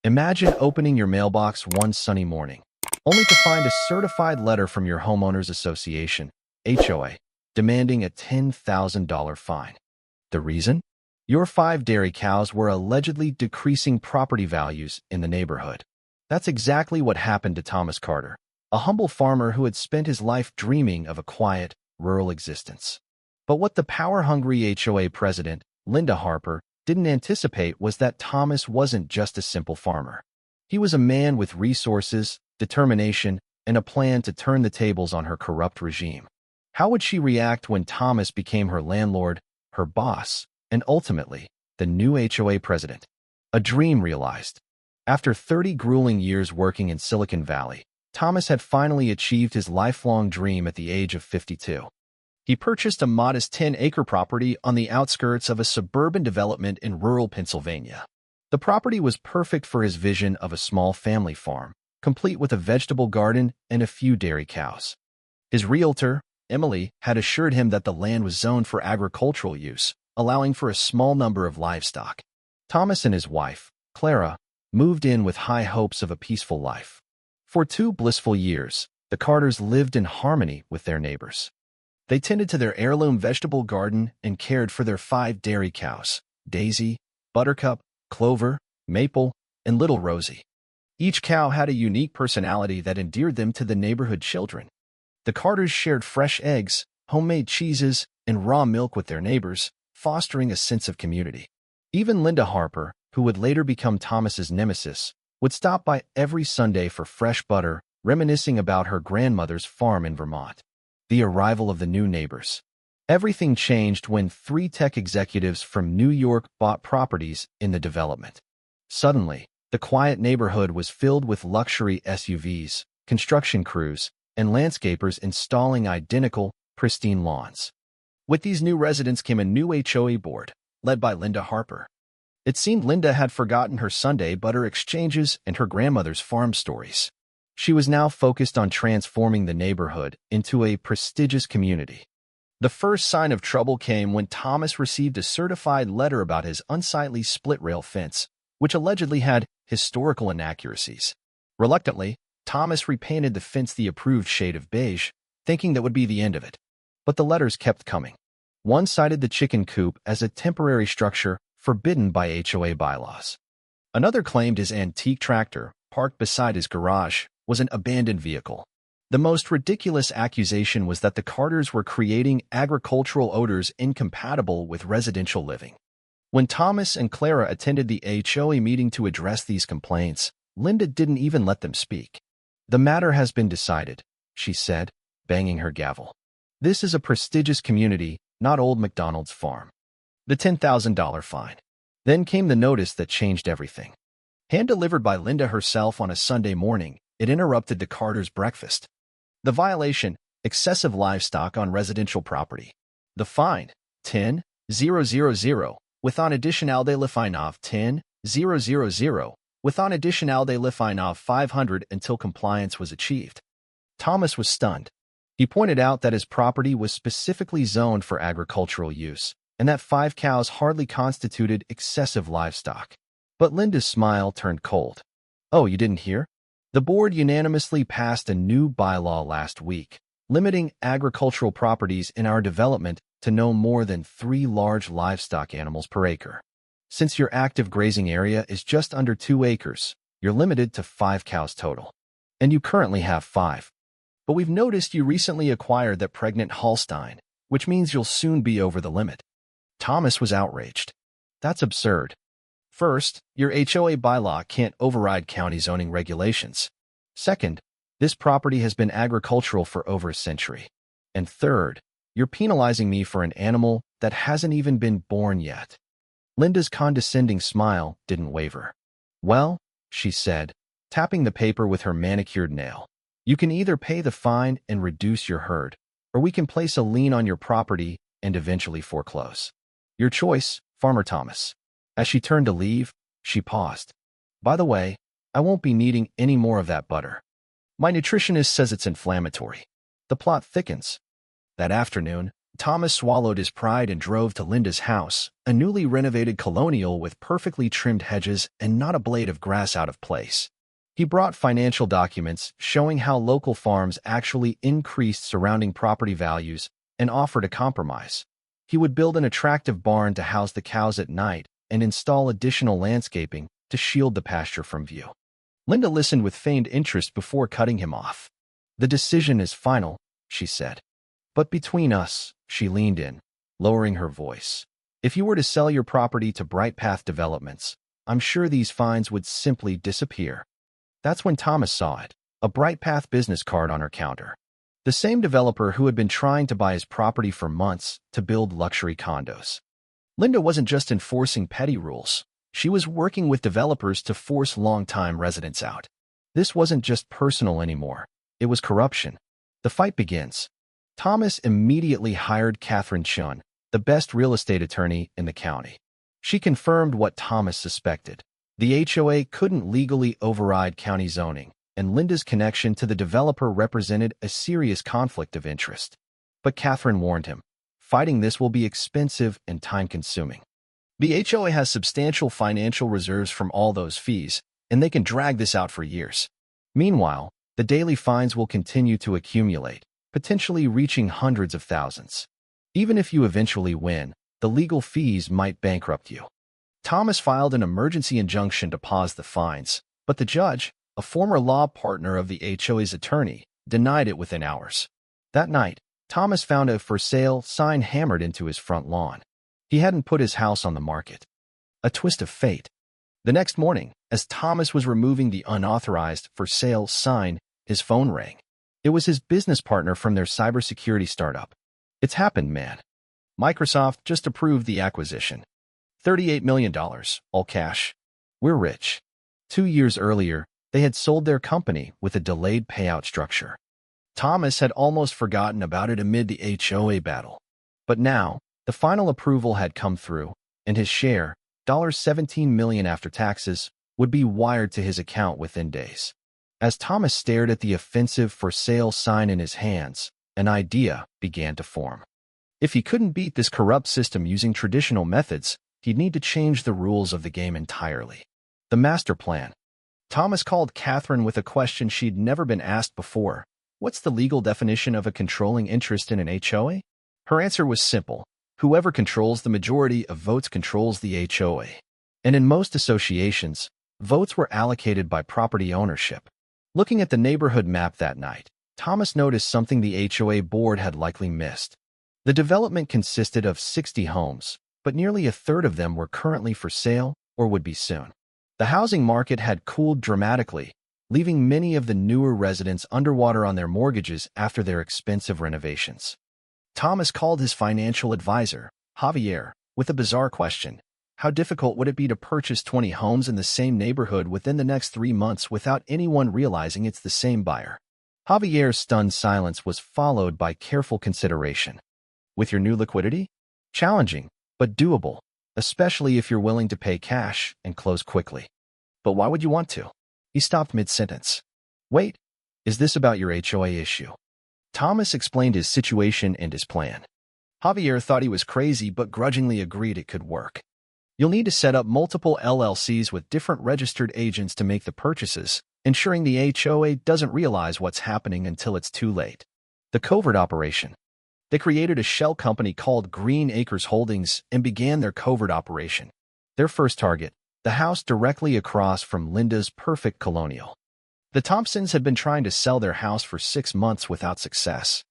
Imagine opening your mailbox one sunny morning, only to find a certified letter from your homeowners association, HOA, demanding a $10,000 fine. The reason? Your 5 dairy cows were allegedly decreasing property values in the neighborhood. That's exactly what happened to Thomas Carter, a humble farmer who had spent his life dreaming of a quiet, rural existence. But what the power-hungry HOA president, Linda Harper, didn't anticipate was that Thomas wasn't just a simple farmer. He was a man with resources, determination, and a plan to turn the tables on her corrupt regime. How would she react when Thomas became her landlord, her boss, and ultimately, the new HOA president? A dream realized. After 30 grueling years working in Silicon Valley, Thomas had finally achieved his lifelong dream at the age of 52. He purchased a modest 10-acre property on the outskirts of a suburban development in rural Pennsylvania. The property was perfect for his vision of a small family farm, complete with a vegetable garden and a few dairy cows. His realtor, Emily, had assured him that the land was zoned for agricultural use, allowing for a small number of livestock. Thomas and his wife, Clara, moved in with high hopes of a peaceful life. For 2 blissful years, the Carters lived in harmony with their neighbors. They tended to their heirloom vegetable garden and cared for their 5 dairy cows, Daisy, Buttercup, Clover, Maple, and Little Rosie. Each cow had a unique personality that endeared them to the neighborhood children. The Carters shared fresh eggs, homemade cheeses, and raw milk with their neighbors, fostering a sense of community. Even Linda Harper, who would later become Thomas's nemesis, would stop by every Sunday for fresh butter, reminiscing about her grandmother's farm in Vermont. The arrival of the new neighbors. Everything changed when 3 tech executives from New York bought properties in the development. Suddenly, the quiet neighborhood was filled with luxury SUVs, construction crews, and landscapers installing identical, pristine lawns. With these new residents came a new HOA board, led by Linda Harper. It seemed Linda had forgotten her Sunday butter exchanges and her grandmother's farm stories. She was now focused on transforming the neighborhood into a prestigious community. The first sign of trouble came when Thomas received a certified letter about his unsightly split-rail fence, which allegedly had historical inaccuracies. Reluctantly, Thomas repainted the fence the approved shade of beige, thinking that would be the end of it. But the letters kept coming. One cited the chicken coop as a temporary structure forbidden by HOA bylaws. Another claimed his antique tractor, parked beside his garage, was an abandoned vehicle. The most ridiculous accusation was that the Carters were creating agricultural odors incompatible with residential living. When Thomas and Clara attended the HOA meeting to address these complaints, Linda didn't even let them speak. "The matter has been decided," she said, banging her gavel. "This is a prestigious community, not Old MacDonald's farm." The $10,000 fine. Then came the notice that changed everything. Hand-delivered by Linda herself on a Sunday morning, it interrupted the Carters' breakfast. The violation, excessive livestock on residential property. The fine, 10,000, with an additional de la fine of 10,000, with an additional de la fine of 500 until compliance was achieved. Thomas was stunned. He pointed out that his property was specifically zoned for agricultural use, and that 5 cows hardly constituted excessive livestock. But Linda's smile turned cold. "Oh, you didn't hear? The board unanimously passed a new bylaw last week, limiting agricultural properties in our development to no more than 3 large livestock animals per acre. Since your active grazing area is just under 2 acres, you're limited to 5 cows total. And you currently have 5. But we've noticed you recently acquired that pregnant Holstein, which means you'll soon be over the limit." Thomas was outraged. "That's absurd. First, your HOA bylaw can't override county zoning regulations. Second, this property has been agricultural for over a century. And third, you're penalizing me for an animal that hasn't even been born yet." Linda's condescending smile didn't waver. "Well," she said, tapping the paper with her manicured nail, "you can either pay the fine and reduce your herd, or we can place a lien on your property and eventually foreclose. Your choice, Farmer Thomas." As she turned to leave, she paused. "By the way, I won't be needing any more of that butter. My nutritionist says it's inflammatory." The plot thickens. That afternoon, Thomas swallowed his pride and drove to Linda's house, a newly renovated colonial with perfectly trimmed hedges and not a blade of grass out of place. He brought financial documents showing how local farms actually increased surrounding property values and offered a compromise. He would build an attractive barn to house the cows at night and install additional landscaping to shield the pasture from view. Linda listened with feigned interest before cutting him off. "The decision is final," she said. "But between us," she leaned in, lowering her voice, "if you were to sell your property to Bright Path Developments, I'm sure these fines would simply disappear." That's when Thomas saw it, a Bright Path business card on her counter. The same developer who had been trying to buy his property for months to build luxury condos. Linda wasn't just enforcing petty rules. She was working with developers to force long-time residents out. This wasn't just personal anymore. It was corruption. The fight begins. Thomas immediately hired Catherine Chun, the best real estate attorney in the county. She confirmed what Thomas suspected. The HOA couldn't legally override county zoning, and Linda's connection to the developer represented a serious conflict of interest. But Catherine warned him, "Fighting this will be expensive and time-consuming. The HOA has substantial financial reserves from all those fees, and they can drag this out for years. Meanwhile, the daily fines will continue to accumulate, potentially reaching hundreds of thousands. Even if you eventually win, the legal fees might bankrupt you." Thomas filed an emergency injunction to pause the fines, but the judge, a former law partner of the HOA's attorney, denied it within hours. That night, Thomas found a for sale sign hammered into his front lawn. He hadn't put his house on the market. A twist of fate. The next morning, as Thomas was removing the unauthorized for sale sign, his phone rang. It was his business partner from their cybersecurity startup. "It's happened, man. Microsoft just approved the acquisition. $38 million, all cash. We're rich." 2 years earlier, they had sold their company with a delayed payout structure. Thomas had almost forgotten about it amid the HOA battle. But now, the final approval had come through, and his share, $17 million after taxes, would be wired to his account within days. As Thomas stared at the offensive for sale sign in his hands, an idea began to form. If he couldn't beat this corrupt system using traditional methods, he'd need to change the rules of the game entirely. The master plan. Thomas called Catherine with a question she'd never been asked before. "What's the legal definition of a controlling interest in an HOA?" Her answer was simple. Whoever controls the majority of votes controls the HOA. And in most associations, votes were allocated by property ownership. Looking at the neighborhood map that night, Thomas noticed something the HOA board had likely missed. The development consisted of 60 homes, but nearly a third of them were currently for sale or would be soon. The housing market had cooled dramatically, leaving many of the newer residents underwater on their mortgages after their expensive renovations. Thomas called his financial advisor, Javier, with a bizarre question. How difficult would it be to purchase 20 homes in the same neighborhood within the next 3 months without anyone realizing it's the same buyer? Javier's stunned silence was followed by careful consideration. "With your new liquidity? Challenging, but doable, especially if you're willing to pay cash and close quickly." "But why would you want to?" He stopped mid-sentence. "Wait, is this about your HOA issue?" Thomas explained his situation and his plan. Javier thought he was crazy but grudgingly agreed it could work. "You'll need to set up multiple LLCs with different registered agents to make the purchases, ensuring the HOA doesn't realize what's happening until it's too late." The covert operation. They created a shell company called Green Acres Holdings and began their covert operation. Their first target, the house directly across from Linda's perfect colonial. The Thompsons had been trying to sell their house for 6 months without success.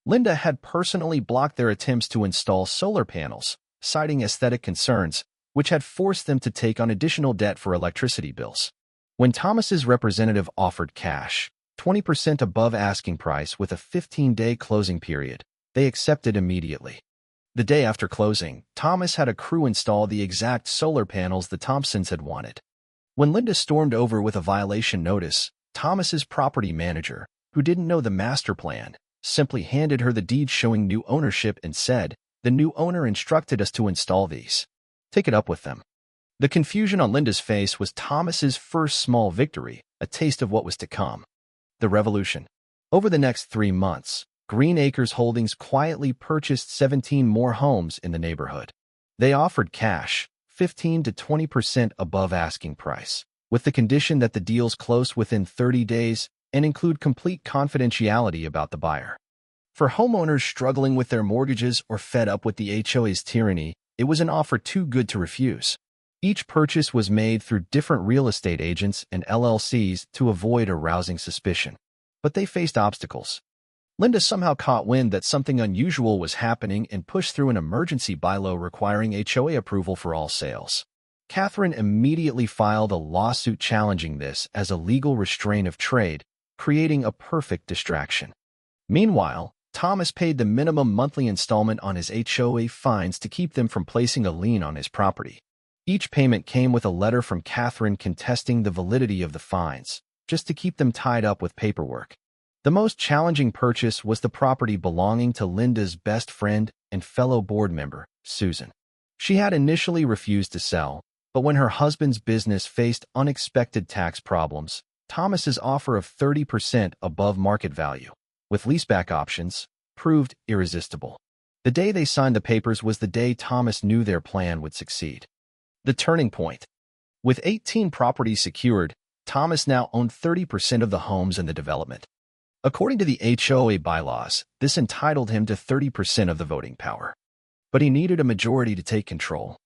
Linda had personally blocked their attempts to install solar panels, citing aesthetic concerns, which had forced them to take on additional debt for electricity bills. When Thomas's representative offered cash, 20% above asking price with a 15-day closing period, they accepted immediately. The day after closing, Thomas had a crew install the exact solar panels the Thompsons had wanted. When Linda stormed over with a violation notice, Thomas's property manager, who didn't know the master plan, simply handed her the deed showing new ownership and said, "The new owner instructed us to install these. Take it up with them." The confusion on Linda's face was Thomas's first small victory, a taste of what was to come. The revolution. Over the next 3 months, Green Acres Holdings quietly purchased 17 more homes in the neighborhood. They offered cash, 15 to 20% above asking price, with the condition that the deals close within 30 days and include complete confidentiality about the buyer. For homeowners struggling with their mortgages or fed up with the HOA's tyranny, it was an offer too good to refuse. Each purchase was made through different real estate agents and LLCs to avoid arousing suspicion. But they faced obstacles. Linda somehow caught wind that something unusual was happening and pushed through an emergency bylaw requiring HOA approval for all sales. Catherine immediately filed a lawsuit challenging this as a legal restraint of trade, creating a perfect distraction. Meanwhile, Thomas paid the minimum monthly installment on his HOA fines to keep them from placing a lien on his property. Each payment came with a letter from Catherine contesting the validity of the fines, just to keep them tied up with paperwork. The most challenging purchase was the property belonging to Linda's best friend and fellow board member, Susan. She had initially refused to sell, but when her husband's business faced unexpected tax problems, Thomas's offer of 30% above market value, with leaseback options, proved irresistible. The day they signed the papers was the day Thomas knew their plan would succeed. The turning point. With 18 properties secured, Thomas now owned 30% of the homes in the development. According to the HOA bylaws, this entitled him to 30% of the voting power. But he needed a majority to take control.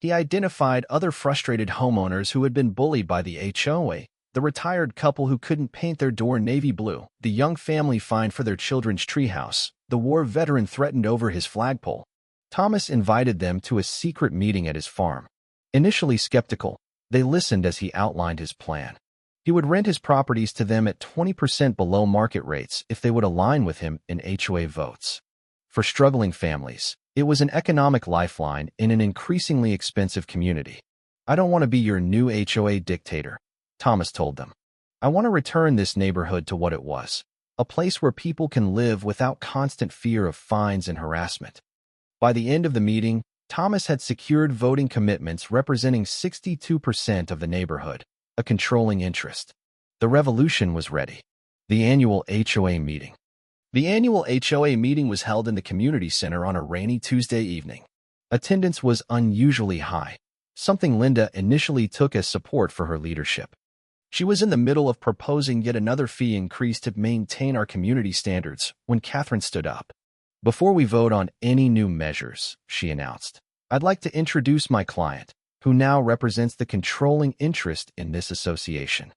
He identified other frustrated homeowners who had been bullied by the HOA, the retired couple who couldn't paint their door navy blue, the young family fined for their children's treehouse, the war veteran threatened over his flagpole. Thomas invited them to a secret meeting at his farm. Initially skeptical, they listened as he outlined his plan. He would rent his properties to them at 20% below market rates if they would align with him in HOA votes. For struggling families, it was an economic lifeline in an increasingly expensive community. "I don't want to be your new HOA dictator," Thomas told them. "I want to return this neighborhood to what it was, a place where people can live without constant fear of fines and harassment." By the end of the meeting, Thomas had secured voting commitments representing 62% of the neighborhood, a controlling interest. The revolution was ready. The annual HOA meeting. The annual HOA meeting was held in the community center on a rainy Tuesday evening. Attendance was unusually high, something Linda initially took as support for her leadership. She was in the middle of proposing yet another fee increase to maintain our community standards when Catherine stood up. "Before we vote on any new measures," she announced, "I'd like to introduce my client, who now represents the controlling interest in this association."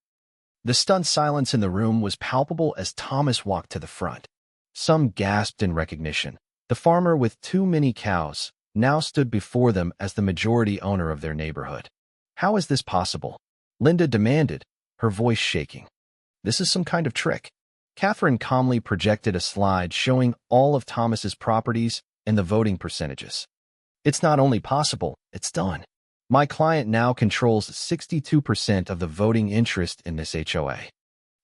The stunned silence in the room was palpable as Thomas walked to the front. Some gasped in recognition. The farmer with too many cows now stood before them as the majority owner of their neighborhood. "How is this possible?" Linda demanded, her voice shaking. "This is some kind of trick." Catherine calmly projected a slide showing all of Thomas's properties and the voting percentages. "It's not only possible, it's done. My client now controls 62% of the voting interest in this HOA."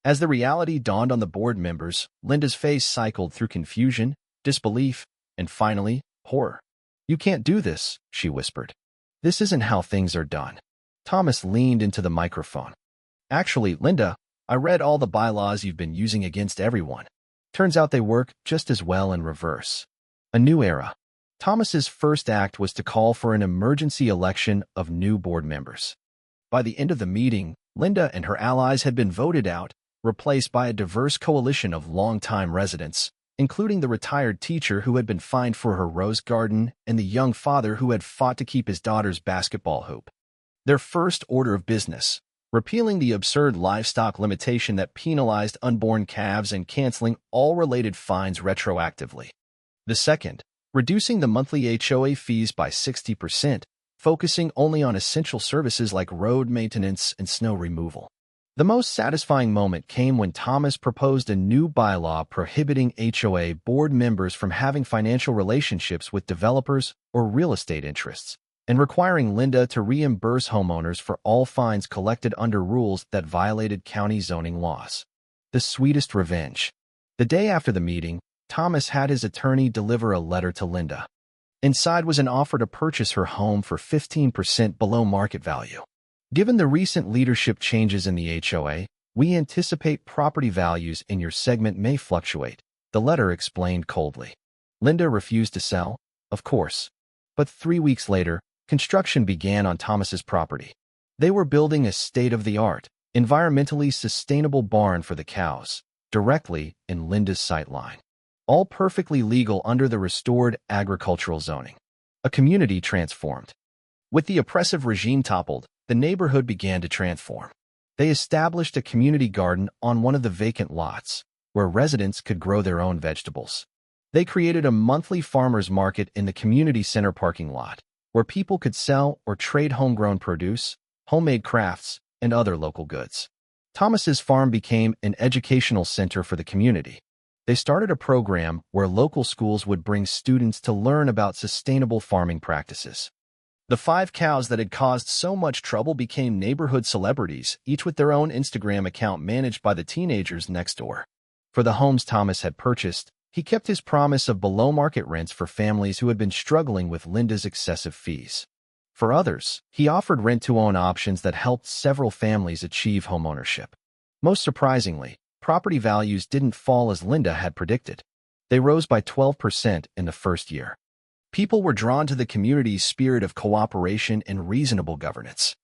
As the reality dawned on the board members, Linda's face cycled through confusion, disbelief, and finally, horror. "You can't do this," she whispered. "This isn't how things are done." Thomas leaned into the microphone. "Actually, Linda, I read all the bylaws you've been using against everyone. Turns out they work just as well in reverse." A new era. Thomas's first act was to call for an emergency election of new board members. By the end of the meeting, Linda and her allies had been voted out, replaced by a diverse coalition of longtime residents, including the retired teacher who had been fined for her rose garden and the young father who had fought to keep his daughter's basketball hoop. Their first order of business: repealing the absurd livestock limitation that penalized unborn calves and canceling all related fines retroactively. The second: reducing the monthly HOA fees by 60%, focusing only on essential services like road maintenance and snow removal. The most satisfying moment came when Thomas proposed a new bylaw prohibiting HOA board members from having financial relationships with developers or real estate interests, and requiring Linda to reimburse homeowners for all fines collected under rules that violated county zoning laws. The sweetest revenge. The day after the meeting, Thomas had his attorney deliver a letter to Linda. Inside was an offer to purchase her home for 15% below market value. "Given the recent leadership changes in the HOA, we anticipate property values in your segment may fluctuate. The letter explained coldly. Linda refused to sell, of course. But 3 weeks later, construction began on Thomas's property. They were building a state-of-the-art, environmentally sustainable barn for the cows, directly in Linda's sightline. All perfectly legal under the restored agricultural zoning. A community transformed. With the oppressive regime toppled, the neighborhood began to transform. They established a community garden on one of the vacant lots, where residents could grow their own vegetables. They created a monthly farmers market in the community center parking lot, where people could sell or trade homegrown produce, homemade crafts, and other local goods. Thomas's farm became an educational center for the community. They started a program where local schools would bring students to learn about sustainable farming practices. The 5 cows that had caused so much trouble became neighborhood celebrities, each with their own Instagram account managed by the teenagers next door. For the homes Thomas had purchased, he kept his promise of below-market rents for families who had been struggling with Linda's excessive fees. For others, he offered rent-to-own options that helped several families achieve homeownership. Most surprisingly, property values didn't fall as Linda had predicted. They rose by 12% in the first year. People were drawn to the community's spirit of cooperation and reasonable governance.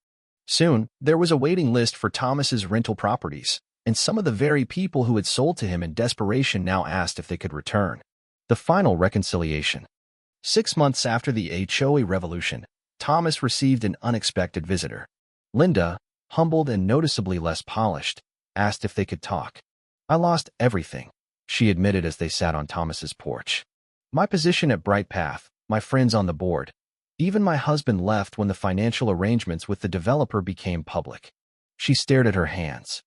Soon, there was a waiting list for Thomas's rental properties, and some of the very people who had sold to him in desperation now asked if they could return. The final reconciliation. 6 months after the HOA revolution, Thomas received an unexpected visitor. Linda, humbled and noticeably less polished, asked if they could talk. "I lost everything," she admitted as they sat on Thomas's porch. "My position at Bright Path, my friends on the board. Even my husband left when the financial arrangements with the developer became public." She stared at her hands.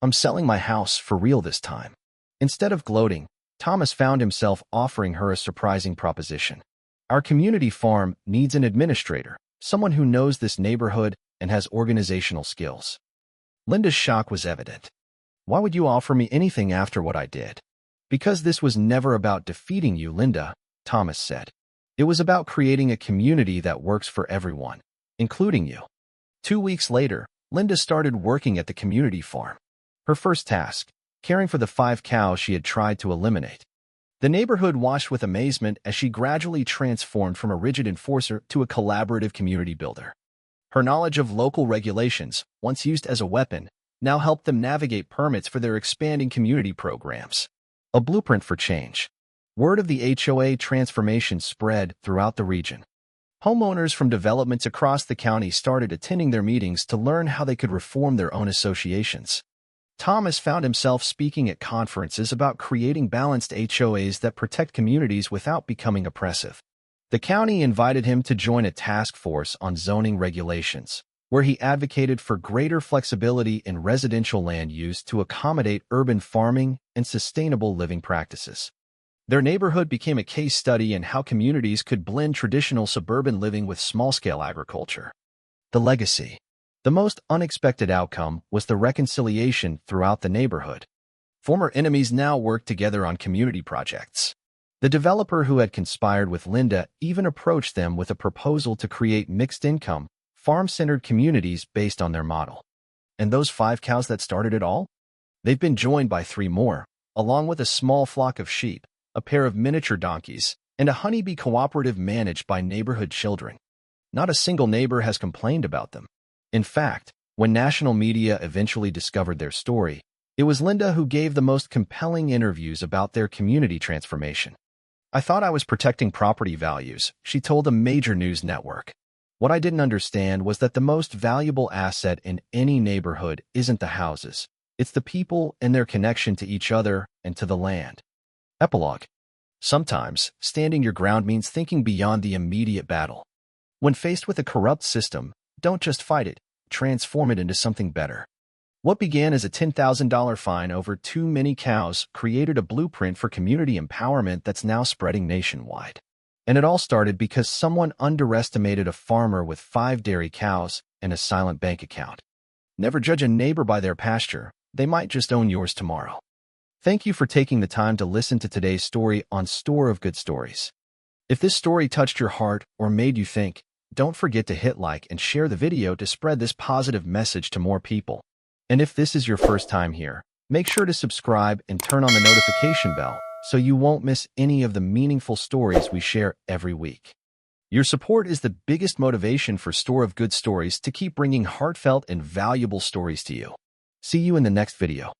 "I'm selling my house for real this time." Instead of gloating, Thomas found himself offering her a surprising proposition. "Our community farm needs an administrator, someone who knows this neighborhood and has organizational skills." Linda's shock was evident. "Why would you offer me anything after what I did?" "Because this was never about defeating you, Linda," Thomas said. "It was about creating a community that works for everyone, including you." 2 weeks later, Linda started working at the community farm. Her first task, caring for the 5 cows she had tried to eliminate. The neighborhood watched with amazement as she gradually transformed from a rigid enforcer to a collaborative community builder. Her knowledge of local regulations, once used as a weapon, now helped them navigate permits for their expanding community programs. A blueprint for change. Word of the HOA transformation spread throughout the region. Homeowners from developments across the county started attending their meetings to learn how they could reform their own associations. Thomas found himself speaking at conferences about creating balanced HOAs that protect communities without becoming oppressive. The county invited him to join a task force on zoning regulations, where he advocated for greater flexibility in residential land use to accommodate urban farming and sustainable living practices. Their neighborhood became a case study in how communities could blend traditional suburban living with small-scale agriculture. The legacy. The most unexpected outcome was the reconciliation throughout the neighborhood. Former enemies now worked together on community projects. The developer who had conspired with Linda even approached them with a proposal to create mixed-income, farm-centered communities based on their model. And those 5 cows that started it all? They've been joined by 3 more, along with a small flock of sheep, a pair of miniature donkeys, and a honeybee cooperative managed by neighborhood children. Not a single neighbor has complained about them. In fact, when national media eventually discovered their story, it was Linda who gave the most compelling interviews about their community transformation. "I thought I was protecting property values," she told a major news network. "What I didn't understand was that the most valuable asset in any neighborhood isn't the houses. It's the people and their connection to each other and to the land." Epilogue. Sometimes, standing your ground means thinking beyond the immediate battle. When faced with a corrupt system, don't just fight it, transform it into something better. What began as a $10,000 fine over too many cows created a blueprint for community empowerment that's now spreading nationwide. And it all started because someone underestimated a farmer with 5 dairy cows and a silent bank account. Never judge a neighbor by their pasture. They might just own yours tomorrow. Thank you for taking the time to listen to today's story on Store of Good Stories. If this story touched your heart or made you think, don't forget to hit like and share the video to spread this positive message to more people. And if this is your first time here, make sure to subscribe and turn on the notification bell so you won't miss any of the meaningful stories we share every week. Your support is the biggest motivation for Store of Good Stories to keep bringing heartfelt and valuable stories to you. See you in the next video.